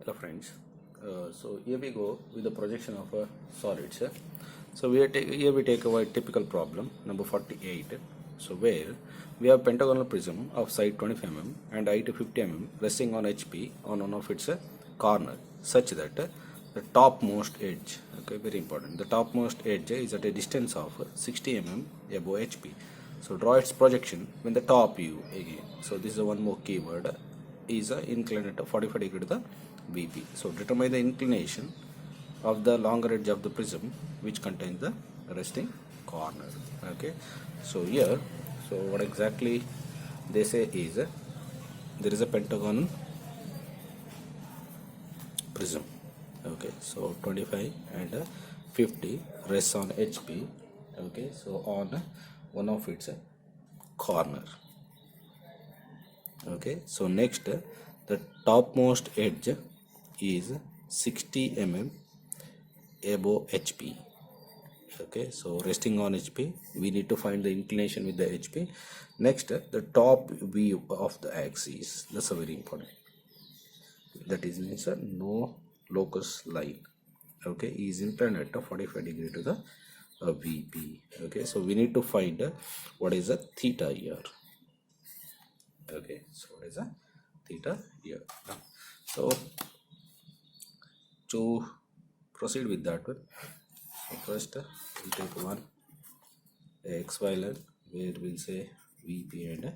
Hello friends, so here we go with the projection of solids. So here we take our typical problem number 48. So where we have pentagonal prism of side 25 mm and height 50 mm resting on HP on one of its corner such that the topmost edge, okay, very important, the topmost edge is at a distance of 60 mm above HP. So draw its projection when the top view again. So this is one more keyword, is inclined at 45 degree to the VP. So determine the inclination of the longer edge of the prism which contains the resting corner. Okay, so here, so what exactly they say is there is a pentagon prism. Okay, so 25 and 50 rests on HP. Okay, so on one of its corner. Okay, so next the topmost edge is 60 mm above HP. Okay, so resting on HP, we need to find the inclination with the HP. Next, the top view of the axis, that's a very important, that is means no locus line. Okay, is inclined at 45 degree to the VP. Okay, so we need to find what is a theta here. Okay, so what is a theta here? So to proceed with that one, so first we'll take one XY line where we'll say VP and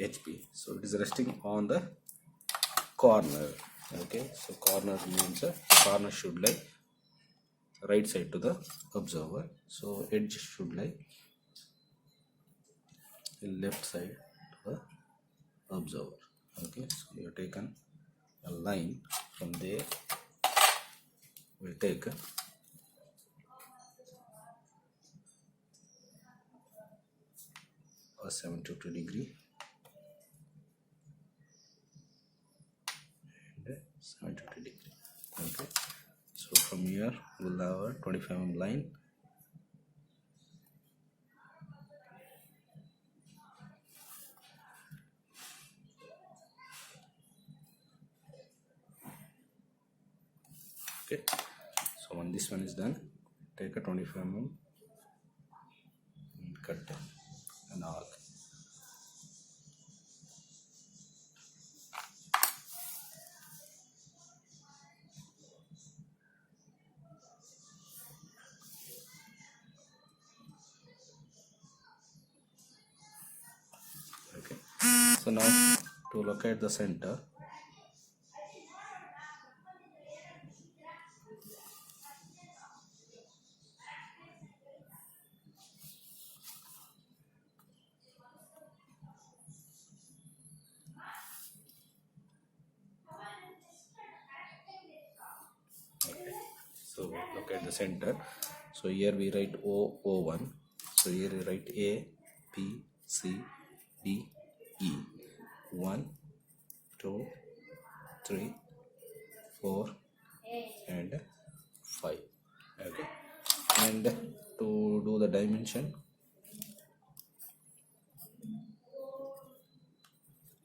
HP. So it is resting on the corner. Okay, so corner means corner should lie right side to the observer. So edge should lie left side to the observer. Okay, so we have taken a line from there. We'll take a 72 degree and 72 degree. Okay, so from here we'll have a 25 mm line. Okay, so when this one is done, take a 25 mm and cut an arc. Okay, so now to locate the center, so locate the center. So here we write O1. So here we write A, P, C, D, E. 1, 2, 3, 4, and 5. Okay, and to do the dimension,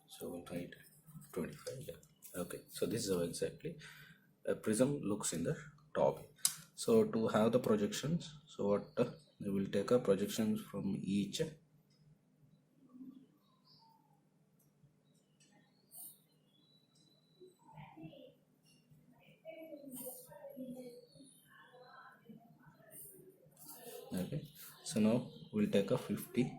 so we'll write 25 here. Okay, so this is how exactly a prism looks in the top. So to have the projections, so what we will take a projections from each okay, so now we'll take a 50.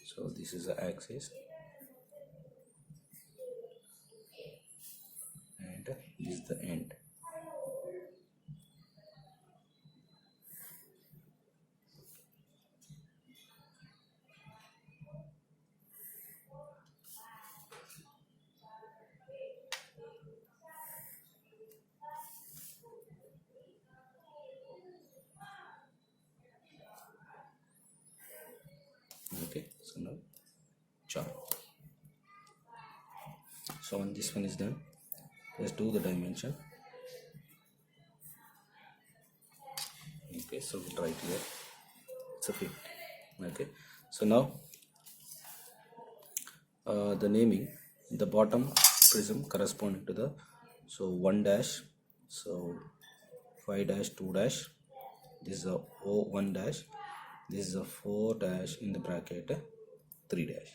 So this is the axis and this is the end. Okay, so now chart. So when this one is done, let's do the dimension. Okay, so we'll write here it's a 50. Okay, so now the naming the bottom prism corresponding to the 1 dash, so 5 dash 2 dash, this is a O1 dash, this is a 4 dash in the bracket 3 dash.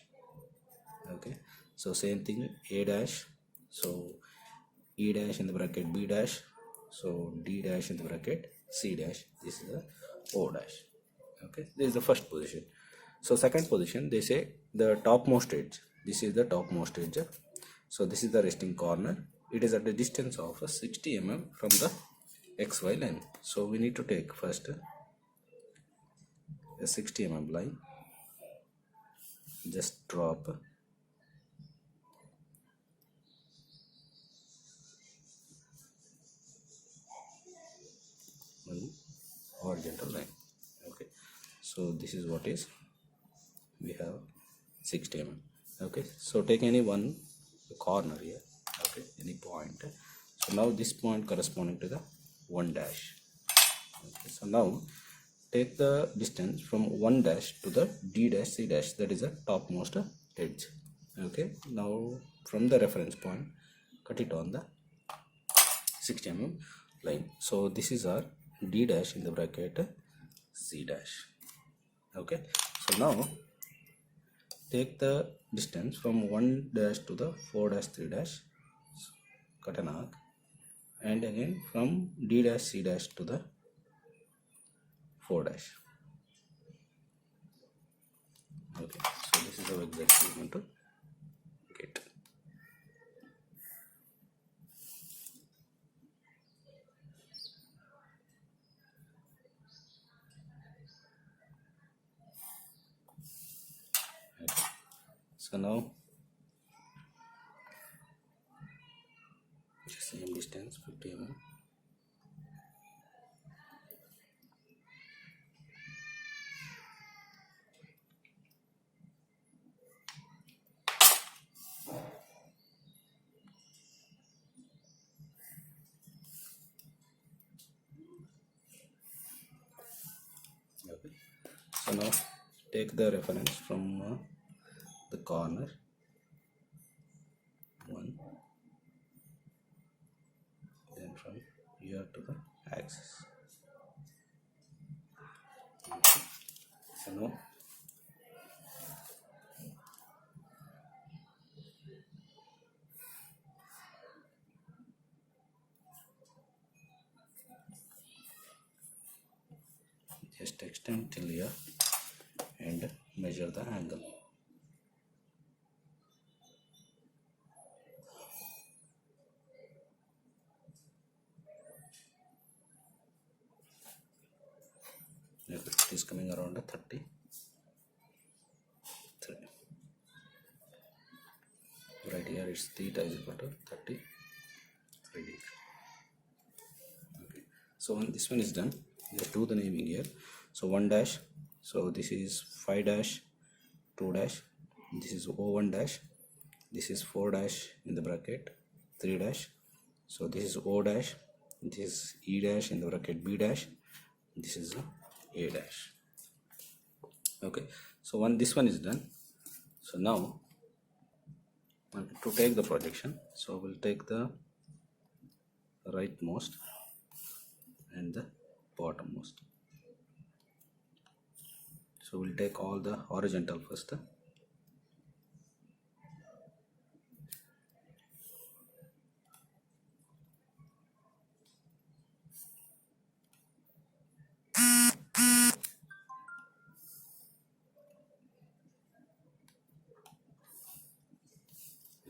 Okay, so same thing, A dash, so E dash in the bracket B dash, so D dash in the bracket C dash, this is a O dash. Okay, this is the first position. So second position, they say the topmost edge, this is the topmost edge, so this is the resting corner, it is at a distance of 60 mm from the XY line. So we need to take first a 60 mm line, just drop one horizontal line. Okay, so this is what is, we have 60 mm. Okay, so take any one corner here, okay, any point. So now this point corresponding to the 1 dash. Okay, so now take the distance from 1 dash to the D dash C dash, that is the topmost edge. Okay, now from the reference point cut it on the 60 mm line. So this is our D dash in the bracket C dash. Okay, so now take the distance from 1 dash to the 4 dash 3 dash, cut an arc, and again from D dash C dash to the 4 dash. Okay, so this is how exactly we want to get. Okay. So now same distance 50 mm. Okay, so now take the reference from the corner 1, then from here to the axis. Okay. So now just extend till here and measure the angle. Okay, it is coming around 33. Right here it's theta is equal to 33 degree. Okay, so when this one is done, just do the naming here. So 1 dash, so this is 5 dash 2 dash, this is O1 dash, this is 4 dash in the bracket 3 dash, so this is O dash, this is E dash in the bracket B dash, this is A dash. Okay, so when this one is done, so now to take the projection, so we'll take the rightmost and the bottommost. So we'll take all the horizontal first.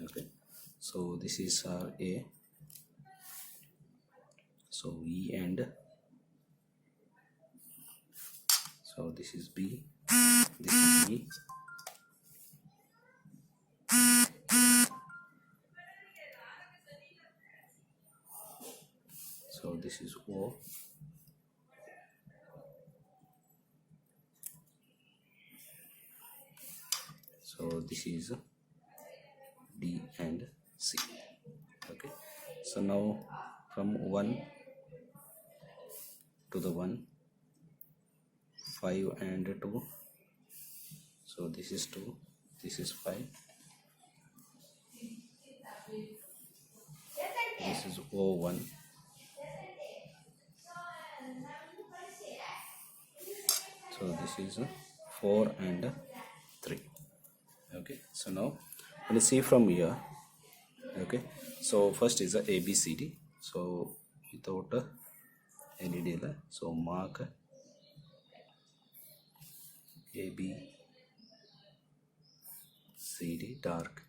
Okay, so this is our A, so E and, so this is B, this is E, so this is O, so this is D and C. Okay, so now from 1 to the 1, 5 and 2, so this is 2, this is 5, This is O1. So this is 4 and 3. Okay, so now when you see from here, okay, so first is a ABCD. So without any delay, so mark ABCD dark.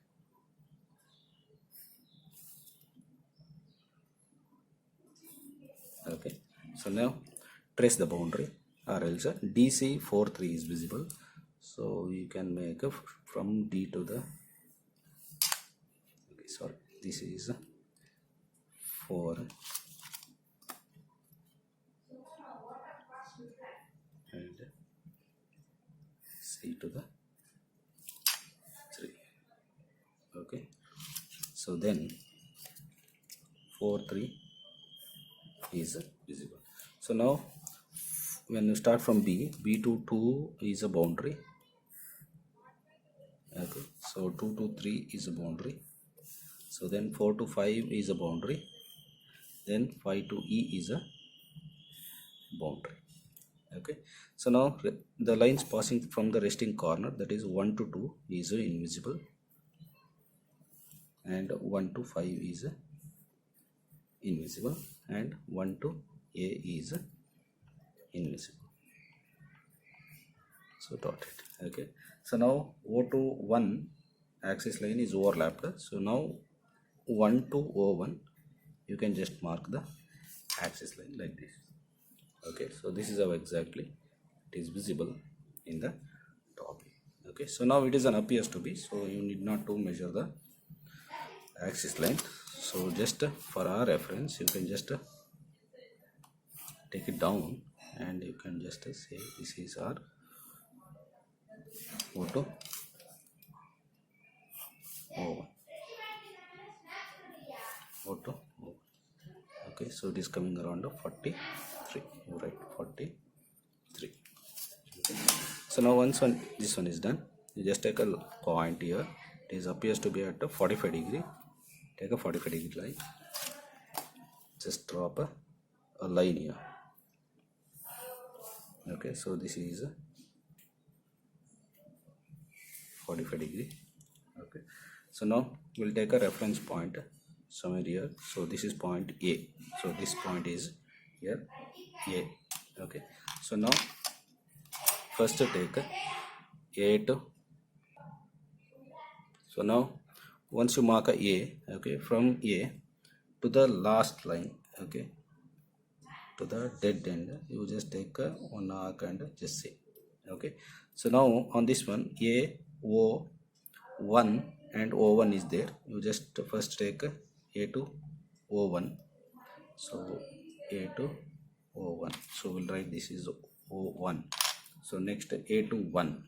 Okay, so now trace the boundary, or else DC 43 is visible, so you can make from D to the, okay, sorry, this is 4 and C to the 3. Okay, so then 4 3 is visible. So now when you start from B to 2 is a boundary. Okay, so 2 to 3 is a boundary. So then 4 to 5 is a boundary. Then 5 to E is a boundary. Okay, so now the lines passing from the resting corner, that is 1 to 2 is invisible, and 1 to 5 is invisible, and 1 to A is invisible. So dot it. Okay, so now O to 1 axis line is overlapped. So now 1 to O1 you can just mark the axis line like this. Okay, so this is how exactly it is visible in the top. Okay, so now it is an appears to be, so you need not to measure the axis line. So just for our reference, you can just take it down, and you can just say this is our O2 O1. O2 O1. Okay, so it is coming around 43. You write 43. Okay. So now once this one is done, you just take a point here. It appears to be at a 45 degree. Take a 45 degree line. Just drop a line here. Okay, so this is 45 degree. Okay, so now we'll take a reference point somewhere here. So this is point A. So this point is here A. Okay, so now first take A to. So now once you mark a A, okay, from A to the last line, okay, to the dead end, you just take one arc and just say, okay. So now on this one, A, O, 1 and O1 is there. You just first take A to O1. So A to O1. So we'll write this is O1. So next A to 1.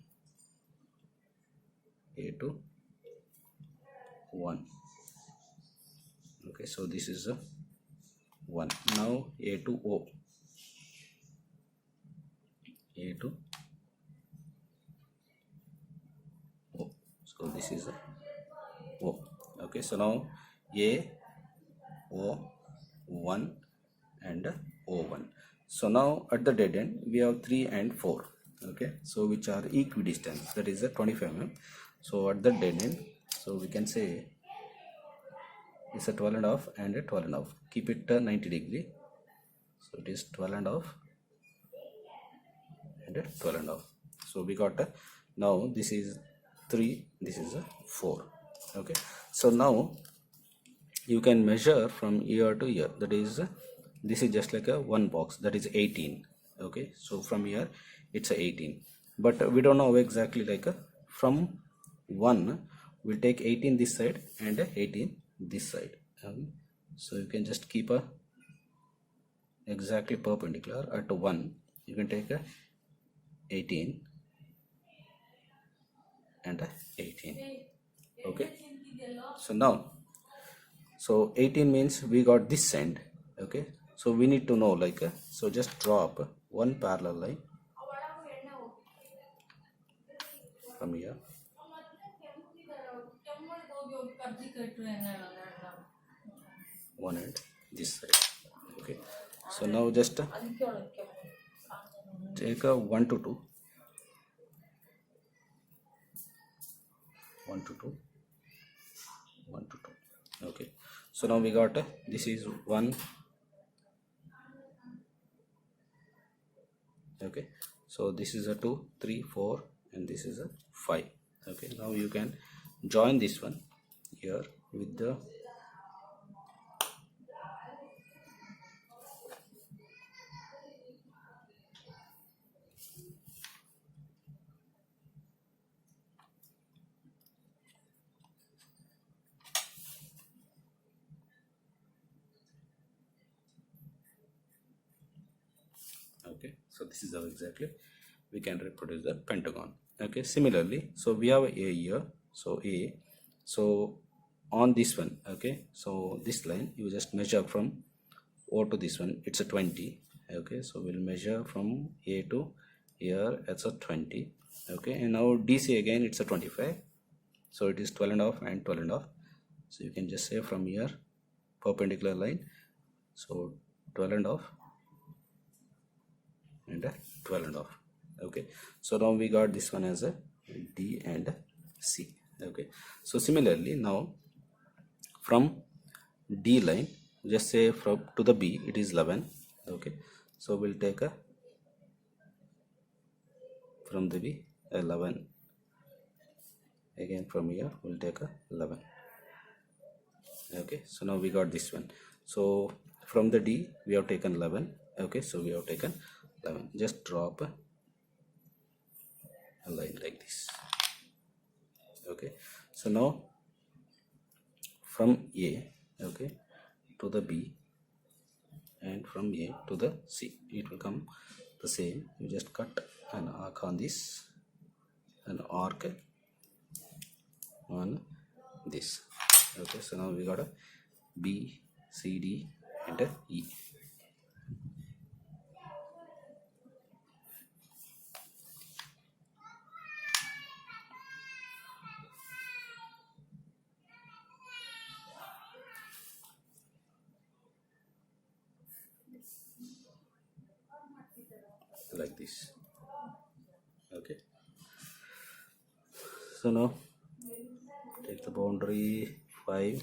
A to 1. Okay, so this is 1. Now A to O. A to O. So this is O. Okay, so now A, O, 1 and O1. So now at the dead end we have 3 and 4. Okay, so which are equidistant, that is a 25 mm. So at the dead end, so we can say it's a 12 and a half and a 12 and a half. Keep it 90 degree. So it is 12 and a half and a 12 and a half. So we got now this is 3, this is a 4. Okay, so now you can measure from here to here. That is this is just like a one box, that is 18. Okay, so from here it's a 18, but we don't know exactly, like from 1 we'll take 18 this side and 18 this side. So you can just keep a exactly perpendicular at 1. You can take a 18 and 18. Okay, so now, so 18 means we got this end. Okay, so we need to know, like so just drop one parallel line from here. one and this side. Okay, so now just take a 1 to 2, 1 to 2, 1 to 2. Okay, so now we got this is 1. Okay, so this is a 2, 3, 4, and this is a 5. Okay, now you can join this one here with the okay, so this is how exactly we can reproduce the pentagon. Okay, similarly, so we have a here, so a, so on this one, okay, so this line you just measure from O to this one, it's a 20. Okay, so we'll measure from A to here, it's a 20. Okay, and now DC again, it's a 25, so it is 12 and a half and 12 and a half. So you can just say from here perpendicular line, so 12 and a half and a 12 and a half. Okay, so now we got this one as a D and C. Okay, so similarly now from D line, just say from to the B, it is 11. Okay, so we'll take a from the B 11, again from here we'll take a 11. Okay, so now we got this one. So from the D we have taken 11. Okay, so we have taken 11. Just drop a line like this. Okay, so now from A, okay, to the B, and from A to the C, it will come the same. You just cut an arc on this, an arc on this. Okay, so now we got a B, C, D, and a E. Like this. Okay, so now take the boundary 5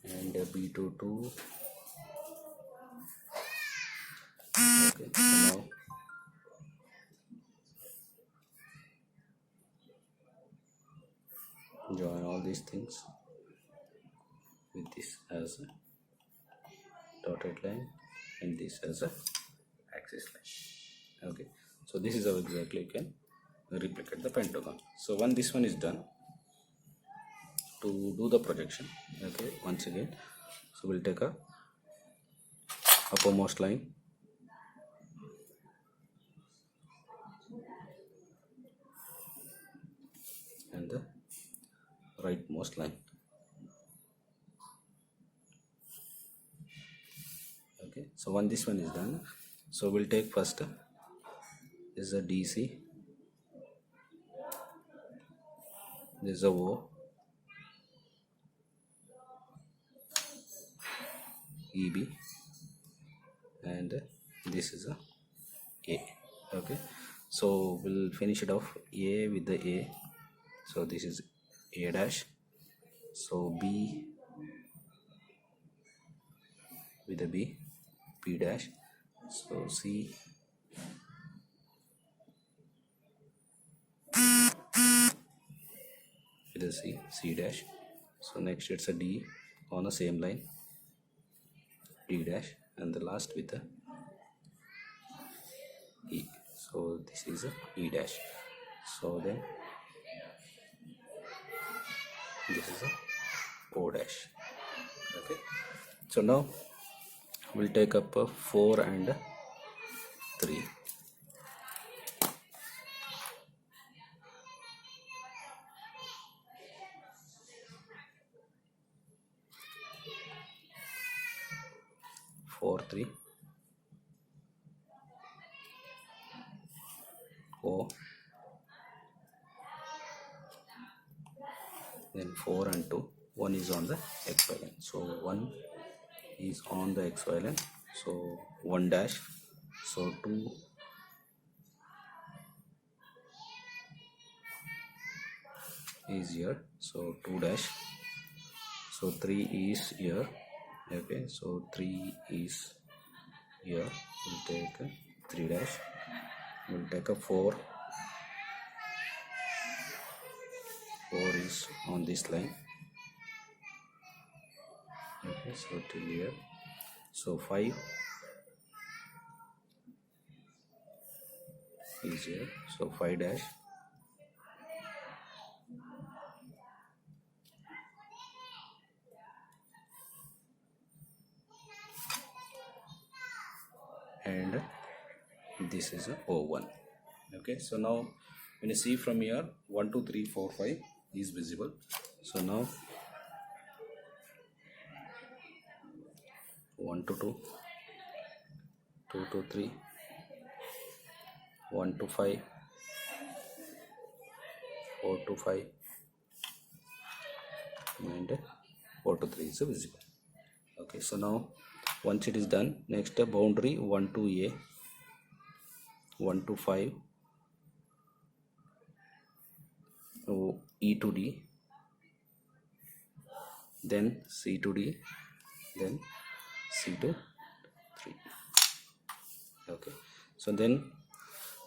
and B to 2. Okay, so now join all these things with this as a dotted line and this as a axis line. Okay, so this is how exactly you can replicate the pentagon. So when this one is done, to do the projection, okay, once again, so we'll take a uppermost line and the rightmost line. Okay, so when this one is done, so we'll take first is a DC, this is a O, EB, and this is a A. Okay, so we'll finish it off A with the A, so this is A dash, so B with a B, B dash, so C with a C, C dash, so next it's a D on the same line, D dash, and the last with the E, so this is a E dash, so then this is a O dash. Okay, so now we'll take up 4 and 3. Four, 3, O, then 4 and 2, 1 is on the XY line, so 1, is on the XY line. So 1 dash, so 2 is here, so 2 dash, so 3 is here. Okay, so 3 is here, we'll take a 3 dash, we'll take a 4 is on this line. Okay, so till here, so 5 is here, so 5 dash, and this is a O1. Okay, so now when you see from here, 1 2 3 4 5 is visible. So now 1 to 2, 2 to 3, 1 to 5, 4 to 5, and 4 to 3 is visible. Okay, so now once it is done, next boundary 1 to A, 1 to 5, E to D, then C to D, then C to 3. Okay, so then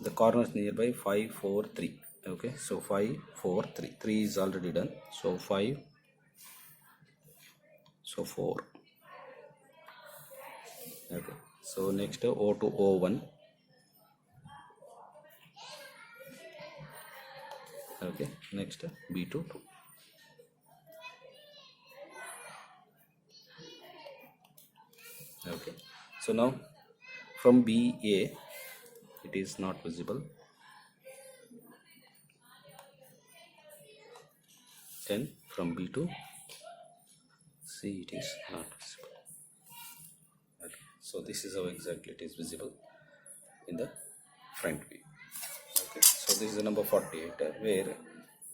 the corners nearby 5 4 3. Okay, so 5 4 3, 3 is already done, so 5, so 4. Okay, so next O to O1. Okay, next B to 2. Okay, so now from BA it is not visible, then from B to C it is not visible. Okay, so this is how exactly it is visible in the front view. Okay, so this is the number 48 where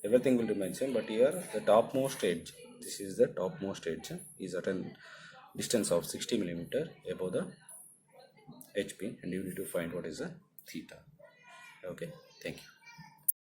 everything will remain same, but here the topmost edge, this is the topmost edge, is at a distance of 60 millimeter above the HP, and you need to find what is the theta. Okay, thank you.